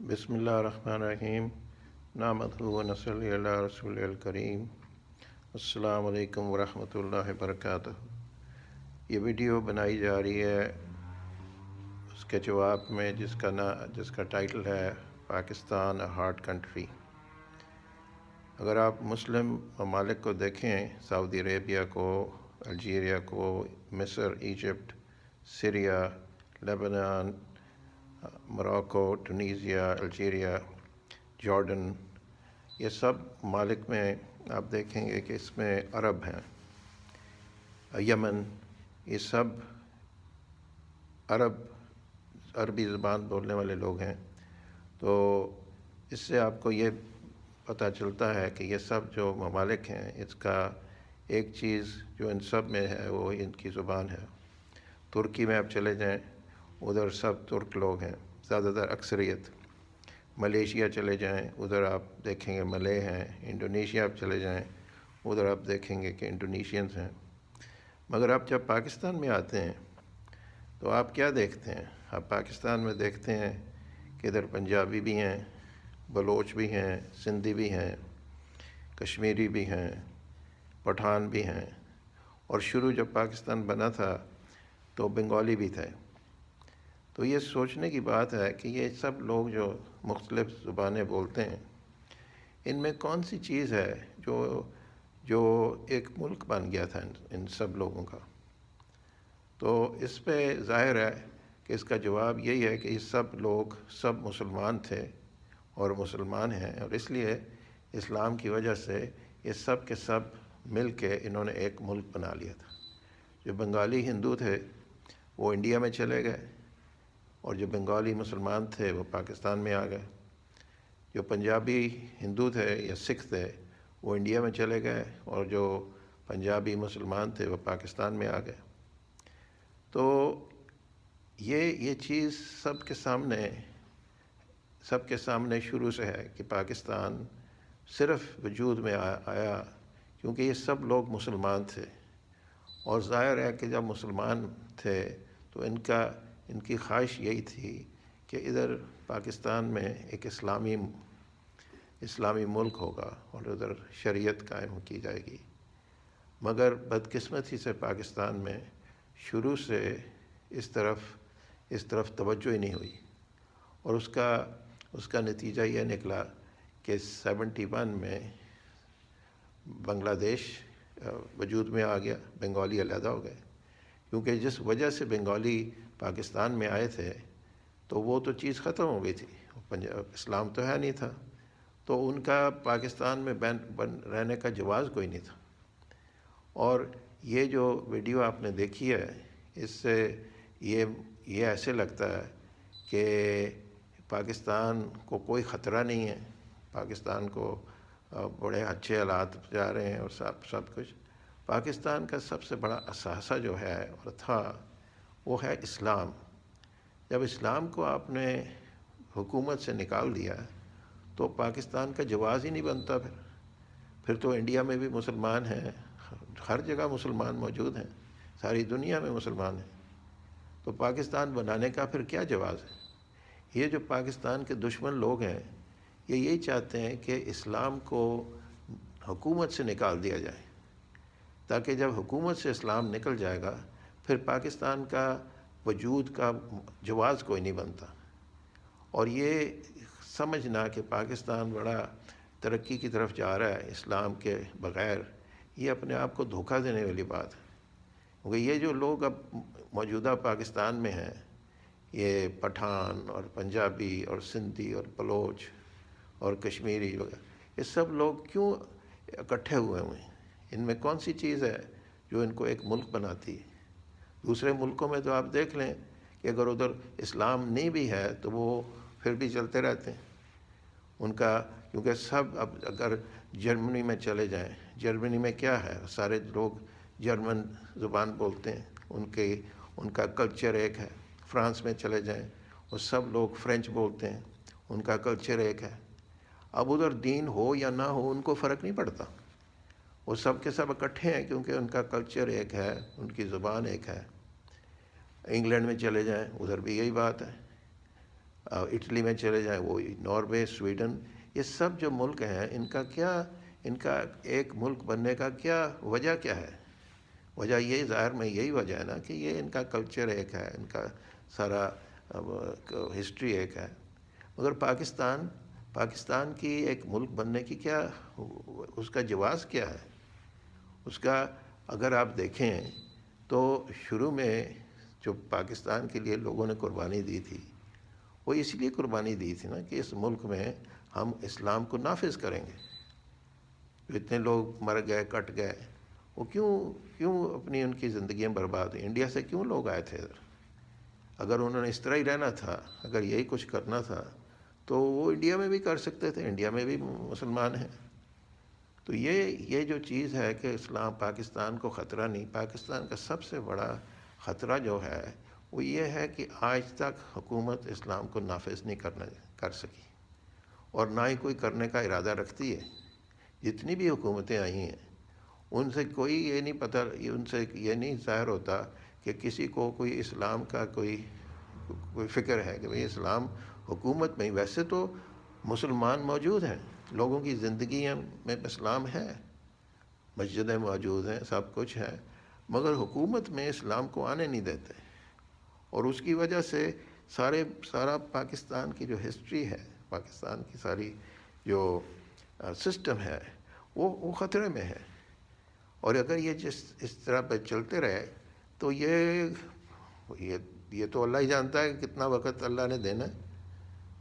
بسم اللہ الرحمن الرحیم نحمدہ و نصلی علی رسول الکریم۔ السلام علیکم ورحمۃ اللہ وبرکاتہ۔ یہ ویڈیو بنائی جا رہی ہے اس کے جواب میں جس کا ٹائٹل ہے پاکستان اے ہارڈ کنٹری۔ اگر آپ مسلم ممالک کو دیکھیں، سعودی عربیہ کو، الجیریا کو، مصر، Egypt, Syria, Lebanon, Morocco, Tunisia, Algeria, Jordan, یہ سب ممالک میں آپ دیکھیں گے کہ اس میں عرب ہیں، یمن، یہ سب عربی زبان بولنے والے لوگ ہیں۔ تو اس سے آپ کو یہ پتہ چلتا ہے کہ یہ سب جو ممالک ہیں، اس کا ایک چیز جو ان سب میں ہے وہ ان کی زبان ہے۔ ترکی میں آپ چلے جائیں، ادھر سب ترک لوگ ہیں، زیادہ تر اکثریت۔ ملیشیا چلے جائیں، ادھر آپ دیکھیں گے ملے ہیں۔ انڈونیشیا آپ چلے جائیں، ادھر آپ دیکھیں گے کہ انڈونیشینز ہیں۔ مگر آپ جب پاکستان میں آتے ہیں تو آپ کیا دیکھتے ہیں؟ آپ پاکستان میں دیکھتے ہیں کہ ادھر پنجابی بھی ہیں، بلوچ بھی ہیں، سندھی بھی ہیں، کشمیری بھی ہیں، پٹھان بھی ہیں، اور شروع جب پاکستان بنا تھا تو بنگالی بھی تھے۔ تو یہ سوچنے کی بات ہے کہ یہ سب لوگ جو مختلف زبانیں بولتے ہیں، ان میں کون سی چیز ہے جو ایک ملک بن گیا تھا ان سب لوگوں کا؟ تو اس پہ ظاہر ہے کہ اس کا جواب یہی ہے کہ یہ سب لوگ سب مسلمان تھے اور مسلمان ہیں، اور اس لیے اسلام کی وجہ سے یہ سب کے سب مل کے انہوں نے ایک ملک بنا لیا تھا۔ جو بنگالی ہندو تھے وہ انڈیا میں چلے گئے، اور جو بنگالی مسلمان تھے وہ پاکستان میں آ گئے۔ جو پنجابی ہندو تھے یا سکھ تھے وہ انڈیا میں چلے گئے، اور جو پنجابی مسلمان تھے وہ پاکستان میں آ گئے۔ تو یہ چیز سب کے سامنے شروع سے ہے کہ پاکستان صرف وجود میں آیا کیونکہ یہ سب لوگ مسلمان تھے، اور ظاہر ہے کہ جب مسلمان تھے تو ان کی خواہش یہی تھی کہ ادھر پاکستان میں ایک اسلامی ملک ہوگا اور ادھر شریعت قائم کی جائے گی۔ مگر بدقسمتی سے پاکستان میں شروع سے اس طرف توجہ ہی نہیں ہوئی، اور اس کا نتیجہ یہ نکلا کہ 71 میں بنگلہ دیش وجود میں آ گیا، بنگالی علیحدہ ہو گئے۔ کیونکہ جس وجہ سے بنگالی پاکستان میں آئے تھے تو وہ تو چیز ختم ہو گئی تھی، اسلام تو ہے نہیں تھا، تو ان کا پاکستان میں رہنے کا جواز کوئی نہیں تھا۔ اور یہ جو ویڈیو آپ نے دیکھی ہے، اس سے یہ ایسے لگتا ہے کہ پاکستان کو کوئی خطرہ نہیں ہے، پاکستان کو بڑے اچھے حالات جا رہے ہیں اور سب کچھ۔ پاکستان کا سب سے بڑا اثاثہ جو ہے اور تھا وہ ہے اسلام۔ جب اسلام کو آپ نے حکومت سے نکال دیا تو پاکستان کا جواز ہی نہیں بنتا۔ پھر تو انڈیا میں بھی مسلمان ہیں، ہر جگہ مسلمان موجود ہیں، ساری دنیا میں مسلمان ہیں، تو پاکستان بنانے کا پھر کیا جواز ہے؟ یہ جو پاکستان کے دشمن لوگ ہیں یہ یہی چاہتے ہیں کہ اسلام کو حکومت سے نکال دیا جائے، تاکہ جب حکومت سے اسلام نکل جائے گا پھر پاکستان کا وجود کا جواز کوئی نہیں بنتا۔ اور یہ سمجھنا کہ پاکستان بڑا ترقی کی طرف جا رہا ہے اسلام کے بغیر، یہ اپنے آپ کو دھوکہ دینے والی بات ہے۔ کیونکہ یہ جو لوگ اب موجودہ پاکستان میں ہیں، یہ پٹھان اور پنجابی اور سندھی اور بلوچ اور کشمیری وغیرہ، یہ سب لوگ کیوں اکٹھے ہوئے ہیں؟ ان میں کون سی چیز ہے جو ان کو ایک ملک بناتی ہے؟ دوسرے ملکوں میں تو آپ دیکھ لیں کہ اگر ادھر اسلام نہیں بھی ہے تو وہ پھر بھی چلتے رہتے ہیں ان کا، کیونکہ سب اب اگر جرمنی میں چلے جائیں، جرمنی میں کیا ہے، سارے لوگ جرمن زبان بولتے ہیں، ان کا کلچر ایک ہے۔ فرانس میں چلے جائیں، وہ سب لوگ فرینچ بولتے ہیں، ان کا کلچر ایک ہے۔ اب ادھر دین ہو یا نہ ہو ان کو فرق نہیں پڑتا، وہ سب کے سب اکٹھے ہیں کیونکہ ان کا کلچر ایک ہے، ان کی زبان ایک ہے۔ انگلینڈ میں چلے جائیں، ادھر بھی یہی بات ہے۔ اٹلی میں چلے جائیں، وہ ناروے، سویڈن، یہ سب جو ملک ہیں ان کا ایک ملک بننے کا وجہ کیا ہے؟ وجہ یہی ظاہر میں یہی وجہ ہے نا کہ یہ ان کا کلچر ایک ہے، ان کا سارا ہسٹری ایک ہے۔ مگر پاکستان کی ایک ملک بننے کی اس کا جواز کیا ہے؟ اس کا اگر آپ دیکھیں تو شروع میں جو پاکستان کے لیے لوگوں نے قربانی دی تھی، وہ اس لیے قربانی دی تھی نا کہ اس ملک میں ہم اسلام کو نافذ کریں گے۔ جو اتنے لوگ مر گئے، کٹ گئے، وہ کیوں اپنی ان کی زندگیاں برباد ہوئی؟ انڈیا سے کیوں لوگ آئے تھے ادھر؟ اگر انہوں نے اس طرح ہی رہنا تھا، اگر یہی کچھ کرنا تھا تو وہ انڈیا میں بھی کر سکتے تھے، انڈیا میں بھی مسلمان ہیں۔ تو یہ جو چیز ہے کہ اسلام پاکستان کو خطرہ نہیں، پاکستان کا سب سے بڑا خطرہ جو ہے وہ یہ ہے کہ آج تک حکومت اسلام کو نافذ نہیں کر سکی، اور نہ ہی کوئی کرنے کا ارادہ رکھتی ہے۔ جتنی بھی حکومتیں آئی ہیں ان سے کوئی یہ نہیں پتہ، ان سے یہ نہیں ظاہر ہوتا کہ کسی کو کوئی اسلام کا کوئی فکر ہے کہ بھئی اسلام حکومت میں۔ ویسے تو مسلمان موجود ہیں، لوگوں کی زندگیوں میں اسلام ہے، مسجدیں موجود ہیں، سب کچھ ہے، مگر حکومت میں اسلام کو آنے نہیں دیتے۔ اور اس کی وجہ سے سارا پاکستان کی جو ہسٹری ہے، پاکستان کی ساری جو سسٹم ہے وہ خطرے میں ہے۔ اور اگر یہ اس طرح پہ چلتے رہے تو یہ تو اللہ ہی جانتا ہے کہ کتنا وقت اللہ نے دینا ہے۔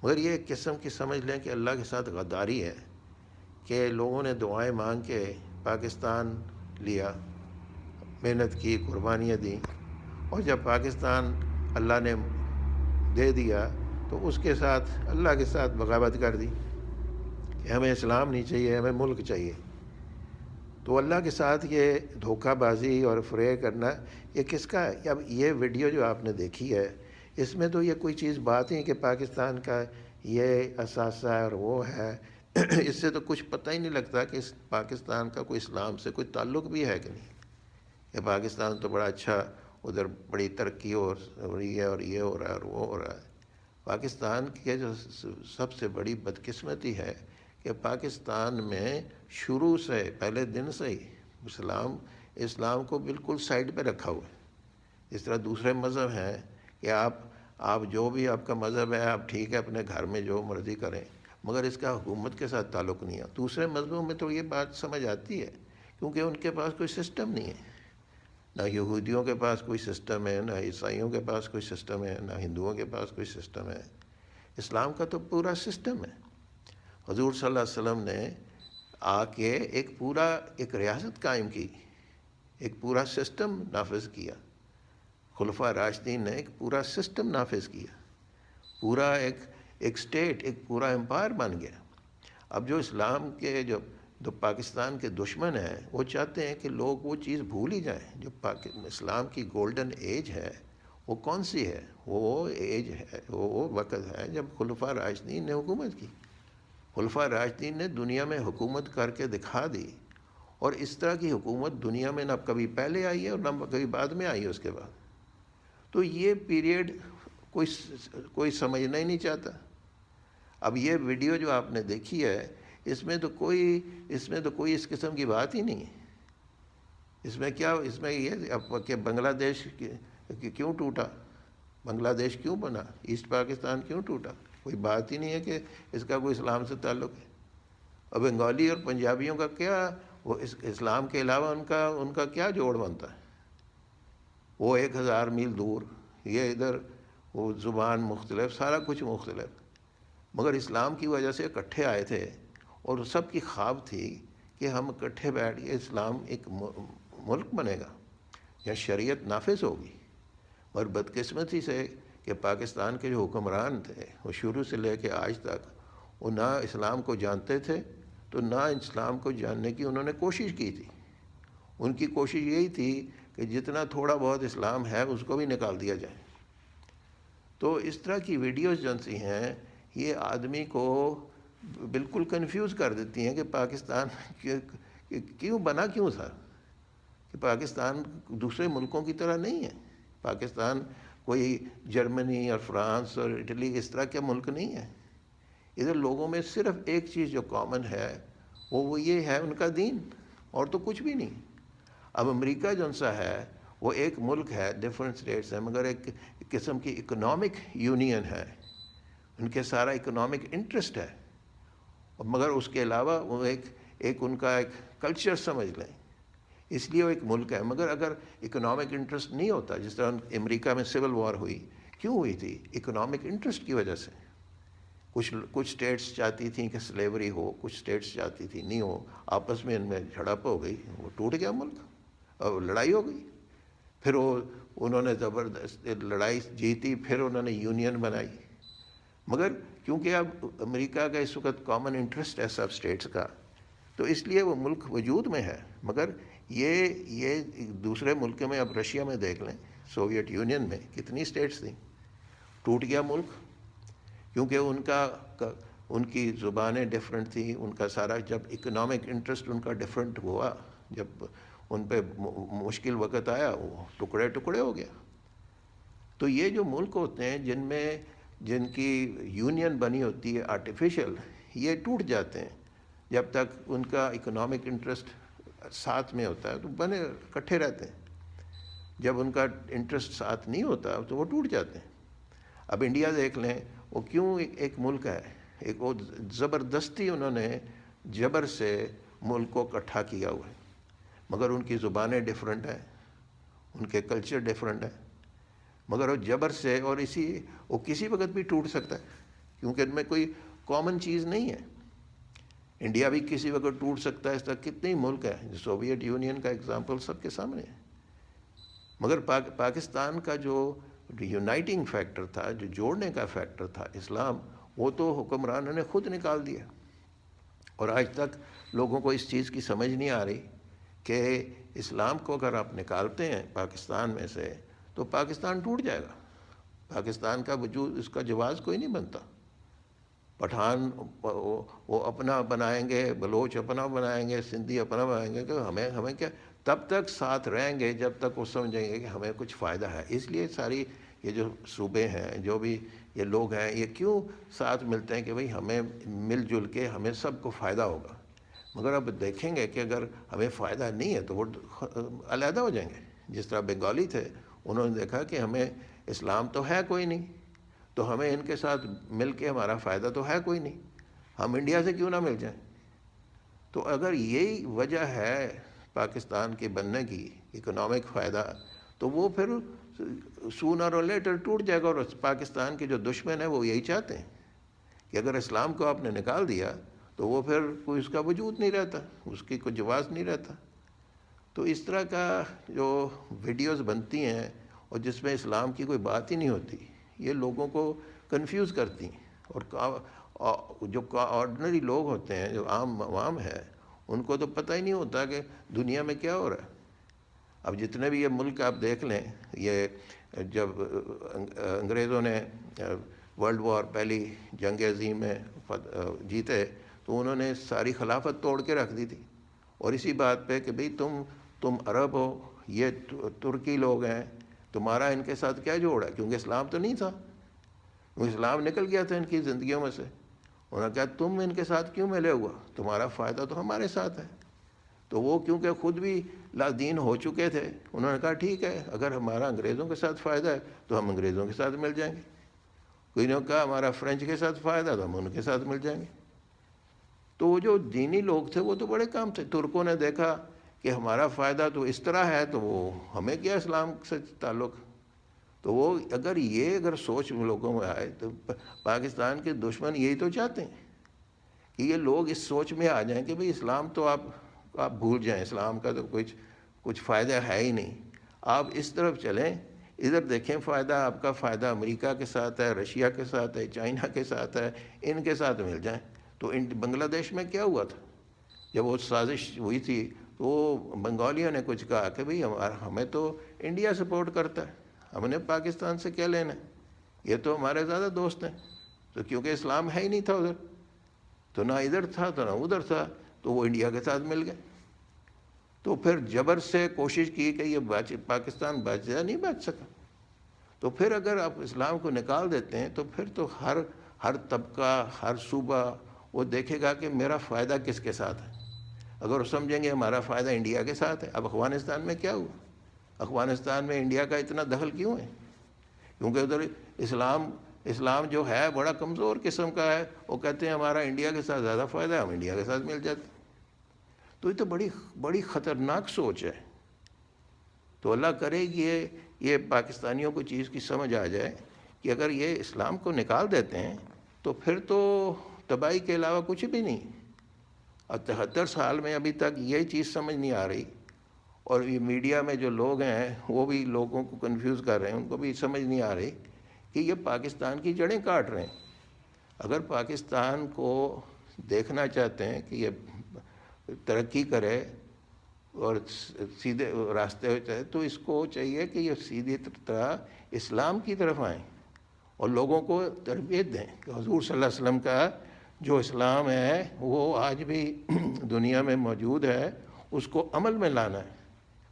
مگر یہ ایک قسم کی سمجھ لیں کہ اللہ کے ساتھ غداری ہے کہ لوگوں نے دعائیں مانگ کے پاکستان لیا، محنت کی، قربانیاں دیں، اور جب پاکستان اللہ نے دے دیا تو اس کے ساتھ اللہ کے ساتھ بغاوت کر دی کہ ہمیں اسلام نہیں چاہیے، ہمیں ملک چاہیے۔ تو اللہ کے ساتھ یہ دھوکہ بازی اور فریب کرنا یہ کس کا ہے؟ اب یہ ویڈیو جو آپ نے دیکھی ہے، اس میں تو یہ کوئی چیز بات ہی کہ پاکستان کا یہ اثاثہ ہے اور وہ ہے، اس سے تو کچھ پتہ ہی نہیں لگتا کہ اس پاکستان کا کوئی اسلام سے کوئی تعلق بھی ہے کہ نہیں۔ کہ پاکستان تو بڑا اچھا، ادھر بڑی ترقی ہو رہی ہے اور یہ ہو رہا ہے اور وہ ہو رہا ہے۔ پاکستان کی جو سب سے بڑی بدقسمتی ہے کہ پاکستان میں شروع سے پہلے دن سے ہی اسلام کو بالکل سائڈ پہ رکھا ہوا ہے۔ اس طرح دوسرے مذہب ہیں کہ آپ جو بھی آپ کا مذہب ہے، آپ ٹھیک ہے اپنے گھر میں جو مرضی کریں، مگر اس کا حکومت کے ساتھ تعلق نہیں ہے۔ دوسرے مذہبوں میں تو یہ بات سمجھ آتی ہے کیونکہ ان کے پاس کوئی سسٹم نہیں ہے، نہ یہودیوں کے پاس کوئی سسٹم ہے، نہ عیسائیوں کے پاس کوئی سسٹم ہے، نہ ہندوؤں کے پاس کوئی سسٹم ہے۔ اسلام کا تو پورا سسٹم ہے۔ حضور صلی اللہ علیہ وسلم نے آ کے ایک ریاست قائم کی، ایک پورا سسٹم نافذ کیا۔ خلفاء راشدین نے ایک پورا سسٹم نافذ کیا، پورا ایک سٹیٹ، ایک پورا امپائر بن گیا۔ اب جو اسلام کے جو پاکستان کے دشمن ہیں وہ چاہتے ہیں کہ لوگ وہ چیز بھول ہی جائیں۔ جو اسلام کی گولڈن ایج ہے وہ کون سی ہے؟ وہ ایج ہے، وہ وقت ہے جب خلفاء راشدین نے حکومت کی۔ خلفاء راشدین نے دنیا میں حکومت کر کے دکھا دی، اور اس طرح کی حکومت دنیا میں نہ کبھی پہلے آئی ہے اور نہ کبھی بعد میں آئی ہے اس کے بعد۔ تو یہ پیریڈ کوئی سمجھنا ہی نہیں چاہتا۔ اب یہ ویڈیو جو آپ نے دیکھی ہے اس میں تو کوئی اس قسم کی بات ہی نہیں ہے۔ اس میں یہ کہ بنگلہ دیش کیوں ٹوٹا، بنگلہ دیش کیوں بنا، ایسٹ پاکستان کیوں ٹوٹا، کوئی بات ہی نہیں ہے کہ اس کا کوئی اسلام سے تعلق ہے۔ اور بنگالی اور پنجابیوں کا کیا، وہ اسلام کے علاوہ ان کا کیا جوڑ بنتا ہے؟ وہ 1000 میل دور، یہ ادھر، وہ زبان مختلف، سارا کچھ مختلف، مگر اسلام کی وجہ سے اکٹھے آئے تھے، اور سب کی خواب تھی کہ ہم اکٹھے بیٹھ کے اسلام ایک ملک بنے گا یا شریعت نافذ ہوگی۔ اور بدقسمتی سے کہ پاکستان کے جو حکمران تھے وہ شروع سے لے کے آج تک وہ نہ اسلام کو جانتے تھے، تو نہ اسلام کو جاننے کی انہوں نے کوشش کی تھی۔ ان کی کوشش یہی تھی کہ جتنا تھوڑا بہت اسلام ہے اس کو بھی نکال دیا جائے۔ تو اس طرح کی ویڈیوز جو سی ہیں یہ آدمی کو بالکل کنفیوز کر دیتی ہیں کہ پاکستان کیوں بنا تھا، کہ پاکستان دوسرے ملکوں کی طرح نہیں ہے۔ پاکستان کوئی جرمنی اور فرانس اور اٹلی اس طرح کے ملک نہیں ہیں. ادھر لوگوں میں صرف ایک چیز جو کامن ہے وہ یہ ہے ان کا دین، اور تو کچھ بھی نہیں. اب امریکہ جو سا ہے وہ ایک ملک ہے، ڈفرینٹ اسٹیٹس ہیں، مگر ایک قسم کی اکنامک یونین ہے. ان کے سارا اکنامک انٹرسٹ ہے، مگر اس کے علاوہ وہ ایک ان کا ایک کلچر سمجھ لیں، اس لیے وہ ایک ملک ہے. مگر اگر اکنامک انٹرسٹ نہیں ہوتا، جس طرح امریکہ میں سول وار ہوئی، کیوں ہوئی تھی؟ اکنامک انٹرسٹ کی وجہ سے. کچھ اسٹیٹس چاہتی تھیں کہ سلیوری ہو، کچھ اسٹیٹس چاہتی تھیں نہیں ہو، آپس میں ان میں جھڑپ ہو گئی، وہ ٹوٹ گیا ملک، اور لڑائی ہو گئی. پھر انہوں نے زبردست لڑائی جیتی، پھر انہوں نے یونین بنائی. مگر کیونکہ اب امریکہ کا اس وقت کامن انٹرسٹ ہے سب اسٹیٹس کا، تو اس لیے وہ ملک وجود میں ہے. مگر یہ دوسرے ملک میں، اب رشیا میں دیکھ لیں، سوویت یونین میں کتنی اسٹیٹس تھیں، ٹوٹ گیا ملک. کیونکہ ان کی زبانیں ڈفرینٹ تھیں، ان کا سارا، جب اکنامک انٹرسٹ ان کا ڈفرینٹ ہوا، جب ان پہ مشکل وقت آیا، وہ ٹکڑے ٹکڑے ہو گیا. تو یہ جو ملک ہوتے ہیں جن کی یونین بنی ہوتی ہے آرٹیفیشل، یہ ٹوٹ جاتے ہیں. جب تک ان کا اکنامک انٹرسٹ ساتھ میں ہوتا ہے تو بنے اکٹھے رہتے ہیں. جب ان کا انٹرسٹ ساتھ نہیں ہوتا تو وہ ٹوٹ جاتے ہیں. اب انڈیا دیکھ لیں، وہ کیوں ایک ملک ہے، ایک وہ زبردستی انہوں نے جبر سے ملک کو اکٹھا کیا ہوا ہے. مگر ان کی زبانیں ڈفرینٹ ہیں، ان کے کلچر ڈفرینٹ ہیں، مگر وہ جبر سے، اور وہ کسی وقت بھی ٹوٹ سکتا ہے، کیونکہ ان میں کوئی کامن چیز نہیں ہے. انڈیا بھی کسی وقت ٹوٹ سکتا ہے. اس طرح کتنے ملک ہیں، سوویت یونین کا اگزامپل سب کے سامنے ہے. مگر پاکستان کا جو یونائٹنگ فیکٹر تھا، جو جوڑنے کا فیکٹر تھا، اسلام، وہ تو حکمرانوں نے خود نکال دیا. اور آج تک لوگوں کو اس چیز کی سمجھ نہیں آ رہی کہ اسلام کو اگر آپ نکالتے ہیں پاکستان میں سے تو پاکستان ٹوٹ جائے گا. پاکستان کا وجود، اس کا جواز کوئی نہیں بنتا. پٹھان وہ اپنا بنائیں گے، بلوچ اپنا بنائیں گے، سندھی اپنا بنائیں گے، کہ ہمیں کیا، تب تک ساتھ رہیں گے جب تک وہ سمجھیں گے کہ ہمیں کچھ فائدہ ہے. اس لیے ساری یہ جو صوبے ہیں، جو بھی یہ لوگ ہیں، یہ کیوں ساتھ ملتے ہیں کہ بھئی ہمیں مل جل کے ہمیں سب کو فائدہ ہوگا. مگر اب دیکھیں گے کہ اگر ہمیں فائدہ نہیں ہے تو وہ علیحدہ ہو جائیں گے. جس طرح بنگالی تھے، انہوں نے دیکھا کہ ہمیں اسلام تو ہے کوئی نہیں، تو ہمیں ان کے ساتھ مل کے ہمارا فائدہ تو ہے کوئی نہیں، ہم انڈیا سے کیوں نہ مل جائیں. تو اگر یہی وجہ ہے پاکستان کے بننے کی، اکنامک فائدہ، تو وہ پھر سونر اور لیٹر ٹوٹ جائے گا. اور پاکستان کے جو دشمن ہیں وہ یہی چاہتے ہیں کہ اگر اسلام کو آپ نے نکال دیا تو وہ پھر کوئی اس کا وجود نہیں رہتا، اس کی کوئی جواز نہیں رہتا. تو اس طرح کا جو ویڈیوز بنتی ہیں اور جس میں اسلام کی کوئی بات ہی نہیں ہوتی، یہ لوگوں کو کنفیوز کرتی ہیں. اور جو آرڈنری لوگ ہوتے ہیں، جو عام عوام ہے، ان کو تو پتہ ہی نہیں ہوتا کہ دنیا میں کیا ہو رہا ہے. اب جتنے بھی یہ ملک آپ دیکھ لیں، یہ جب انگریزوں نے ورلڈ وار، پہلی جنگ عظیم میں جیتے، تو انہوں نے ساری خلافت توڑ کے رکھ دی تھی. اور اسی بات پہ کہ بھئی تم عرب ہو، یہ ترکی لوگ ہیں، تمہارا ان کے ساتھ کیا جوڑ ہے؟ کیونکہ اسلام تو نہیں تھا، اسلام نکل گیا تھا ان کی زندگیوں میں سے. انہوں نے کہا تم ان کے ساتھ کیوں ملے ہوا، تمہارا فائدہ تو ہمارے ساتھ ہے. تو وہ کیونکہ خود بھی لا دین ہو چکے تھے، انہوں نے کہا ٹھیک ہے، اگر ہمارا انگریزوں کے ساتھ فائدہ ہے تو ہم انگریزوں کے ساتھ مل جائیں گے. کوئی نے کہا ہمارا فرینچ کے ساتھ فائدہ ہے تو ہم ان کے ساتھ مل جائیں گے. تو وہ جو دینی لوگ تھے وہ تو بڑے کام تھے. ترکوں نے دیکھا کہ ہمارا فائدہ تو اس طرح ہے، تو وہ ہمیں کیا اسلام سے تعلق. تو وہ اگر سوچ لوگوں میں آئے تو پاکستان کے دشمن یہی تو چاہتے ہیں کہ یہ لوگ اس سوچ میں آ جائیں کہ بھئی اسلام تو آپ بھول جائیں، اسلام کا تو کچھ فائدہ ہے ہی نہیں. آپ اس طرف چلیں، ادھر دیکھیں فائدہ، آپ کا فائدہ امریکہ کے ساتھ ہے، رشیا کے ساتھ ہے، چائنا کے ساتھ ہے، ان کے ساتھ مل جائیں. تو بنگلہ دیش میں کیا ہوا تھا جب وہ سازش ہوئی تھی؟ تو بنگالیوں نے کچھ کہا کہ بھئی ہمیں تو انڈیا سپورٹ کرتا ہے، ہم نے پاکستان سے کیا لینا ہے، یہ تو ہمارے زیادہ دوست ہیں. تو کیونکہ اسلام ہے ہی نہیں تھا ادھر، تو نہ ادھر تھا تو نہ ادھر تھا، تو وہ انڈیا کے ساتھ مل گئے. تو پھر جبر سے کوشش کی کہ یہ پاکستان بچ جائے، نہیں بچ سکا. تو پھر اگر آپ اسلام کو نکال دیتے ہیں تو پھر تو ہر طبقہ، ہر صوبہ وہ دیکھے گا کہ میرا فائدہ کس کے ساتھ ہے۔ اگر وہ سمجھیں گے ہمارا فائدہ انڈیا کے ساتھ ہے۔ اب افغانستان میں کیا ہوا؟ افغانستان میں انڈیا کا اتنا دخل کیوں ہے؟ کیونکہ ادھر اسلام جو ہے بڑا کمزور قسم کا ہے، وہ کہتے ہیں ہمارا انڈیا کے ساتھ زیادہ فائدہ ہے، ہم انڈیا کے ساتھ مل جاتے ہیں۔ تو یہ تو بڑی خطرناک سوچ ہے۔ تو اللہ کرے کہ یہ پاکستانیوں کو چیز کی سمجھ آ جائے کہ اگر یہ اسلام کو نکال دیتے ہیں تو پھر تو تباہی کے علاوہ کچھ بھی نہیں۔ اور 73 سال میں ابھی تک یہ چیز سمجھ نہیں آ رہی، اور یہ میڈیا میں جو لوگ ہیں وہ بھی لوگوں کو کنفیوز کر رہے ہیں، ان کو بھی سمجھ نہیں آ رہی کہ یہ پاکستان کی جڑیں کاٹ رہے ہیں۔ اگر پاکستان کو دیکھنا چاہتے ہیں کہ یہ ترقی کرے اور سیدھے راستے ہو چاہے، تو اس کو چاہیے کہ یہ سیدھی طرح اسلام کی طرف آئیں اور لوگوں کو تربیت دیں کہ حضور صلی اللہ علیہ وسلم کا جو اسلام ہے وہ آج بھی دنیا میں موجود ہے، اس کو عمل میں لانا ہے۔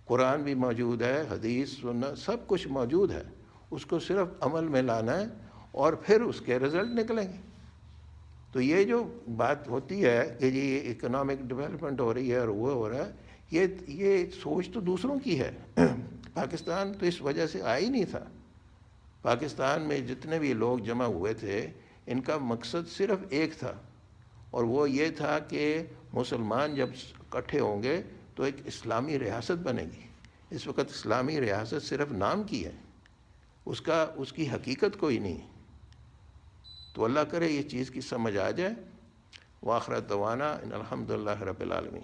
قرآن بھی موجود ہے، حدیث سنت سب کچھ موجود ہے، اس کو صرف عمل میں لانا ہے اور پھر اس کے رزلٹ نکلیں گے۔ تو یہ جو بات ہوتی ہے کہ جی اکنامک ڈیولپمنٹ ہو رہی ہے اور وہ ہو رہا ہے، یہ سوچ تو دوسروں کی ہے۔ پاکستان تو اس وجہ سے آیا ہی نہیں تھا۔ پاکستان میں جتنے بھی لوگ جمع ہوئے تھے ان کا مقصد صرف ایک تھا، اور وہ یہ تھا کہ مسلمان جب اکٹھے ہوں گے تو ایک اسلامی ریاست بنے گی۔ اس وقت اسلامی ریاست صرف نام کی ہے، اس کی حقیقت کوئی نہیں۔ تو اللہ کرے یہ چیز کی سمجھ آ جائے۔ وآخر دعوانا ان الحمدللہ رب العالمین۔